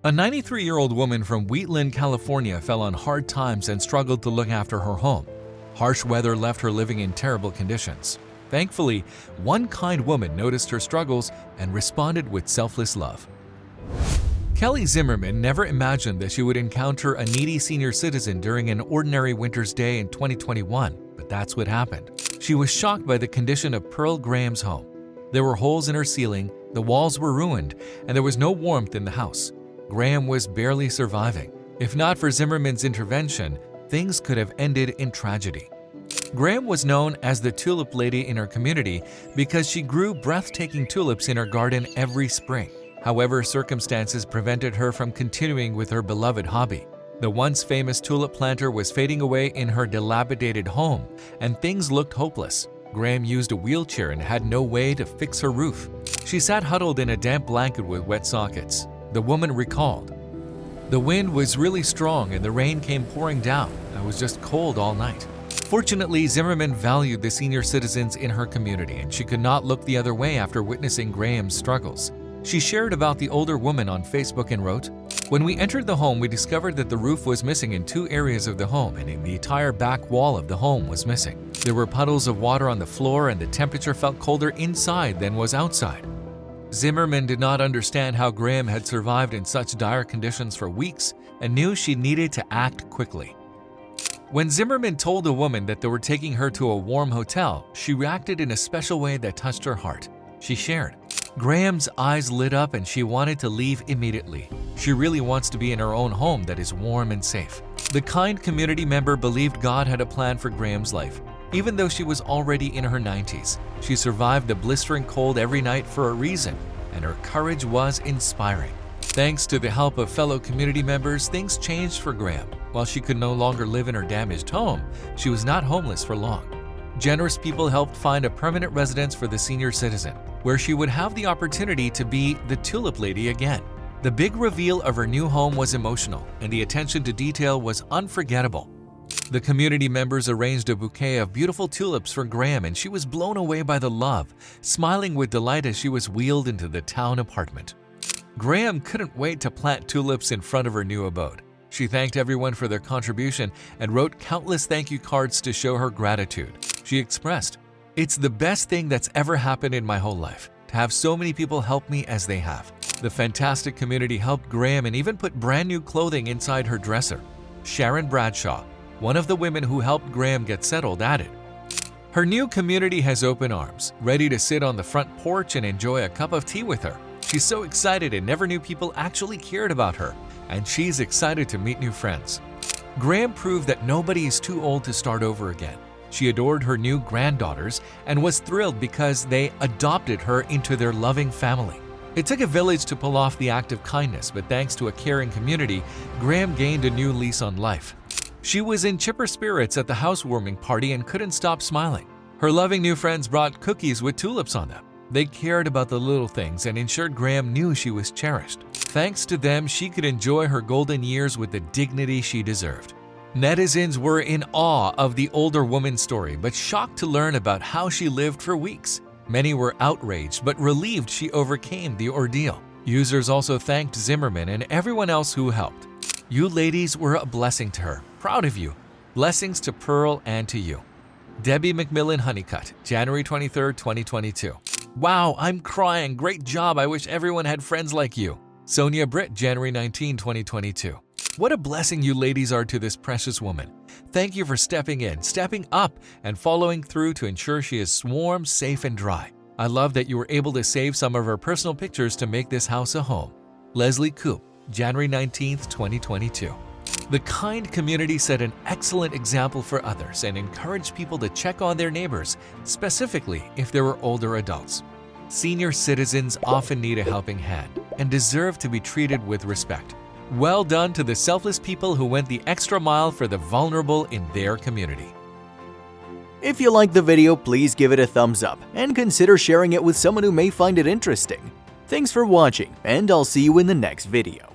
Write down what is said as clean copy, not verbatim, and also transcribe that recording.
A 93-year-old woman from Wheatland, California fell on hard times and struggled to look after her home. Harsh weather left her living in terrible conditions. Thankfully, one kind woman noticed her struggles and responded with selfless love. Kelly Zimmerman never imagined that she would encounter a needy senior citizen during an ordinary winter's day in 2021, but that's what happened. She was shocked by the condition of Pearl Graham's home. There were holes in her ceiling, the walls were ruined, and there was no warmth in the house. Graham was barely surviving. If not for Zimmerman's intervention, things could have ended in tragedy. Graham was known as the tulip lady in her community because she grew breathtaking tulips in her garden every spring. However, circumstances prevented her from continuing with her beloved hobby. The once famous tulip planter was fading away in her dilapidated home, and things looked hopeless. Graham used a wheelchair and had no way to fix her roof. She sat huddled in a damp blanket with wet sockets. The woman recalled, "The wind was really strong and the rain came pouring down. I was just cold all night." Fortunately, Zimmerman valued the senior citizens in her community, and she could not look the other way after witnessing Graham's struggles. She shared about the older woman on Facebook and wrote, "When we entered the home, we discovered that the roof was missing in 2 areas of the home, and the entire back wall of the home was missing. There were puddles of water on the floor, and the temperature felt colder inside than was outside." Zimmerman did not understand how Graham had survived in such dire conditions for weeks and knew she needed to act quickly. When Zimmerman told the woman that they were taking her to a warm hotel, she reacted in a special way that touched her heart. She shared, "Graham's eyes lit up and she wanted to leave immediately. She really wants to be in her own home that is warm and safe." The kind community member believed God had a plan for Graham's life. Even though she was already in her 90s, she survived the blistering cold every night for a reason, and her courage was inspiring. Thanks to the help of fellow community members, things changed for Graham. While she could no longer live in her damaged home, she was not homeless for long. Generous people helped find a permanent residence for the senior citizen, where she would have the opportunity to be the tulip lady again. The big reveal of her new home was emotional, and the attention to detail was unforgettable. The community members arranged a bouquet of beautiful tulips for Graham, and she was blown away by the love, smiling with delight as she was wheeled into the town apartment. Graham couldn't wait to plant tulips in front of her new abode. She thanked everyone for their contribution and wrote countless thank you cards to show her gratitude. She expressed, "It's the best thing that's ever happened in my whole life, to have so many people help me as they have." The fantastic community helped Graham and even put brand new clothing inside her dresser. Sharon Bradshaw, one of the women who helped Graham get settled, added, "Her new community has open arms, ready to sit on the front porch and enjoy a cup of tea with her. She's so excited and never knew people actually cared about her, and she's excited to meet new friends." Graham proved that nobody is too old to start over again. She adored her new granddaughters and was thrilled because they adopted her into their loving family. It took a village to pull off the act of kindness, but thanks to a caring community, Graham gained a new lease on life. She was in chipper spirits at the housewarming party and couldn't stop smiling. Her loving new friends brought cookies with tulips on them. They cared about the little things and ensured Graham knew she was cherished. Thanks to them, she could enjoy her golden years with the dignity she deserved. Netizens were in awe of the older woman's story, but shocked to learn about how she lived for weeks. Many were outraged, but relieved she overcame the ordeal. Users also thanked Zimmerman and everyone else who helped. "You ladies were a blessing to her. Proud of you. Blessings to Pearl and to you." Debbie McMillan Honeycutt, January 23, 2022. "Wow, I'm crying. Great job. I wish everyone had friends like you." Sonia Britt, January 19, 2022. "What a blessing you ladies are to this precious woman. Thank you for stepping in, stepping up, and following through to ensure she is warm, safe, and dry. I love that you were able to save some of her personal pictures to make this house a home." Leslie Coop, January 19, 2022. The kind community set an excellent example for others and encouraged people to check on their neighbors, specifically if they were older adults. Senior citizens often need a helping hand and deserve to be treated with respect. Well done to the selfless people who went the extra mile for the vulnerable in their community. If you liked the video, please give it a thumbs up and consider sharing it with someone who may find it interesting. Thanks for watching, and I'll see you in the next video.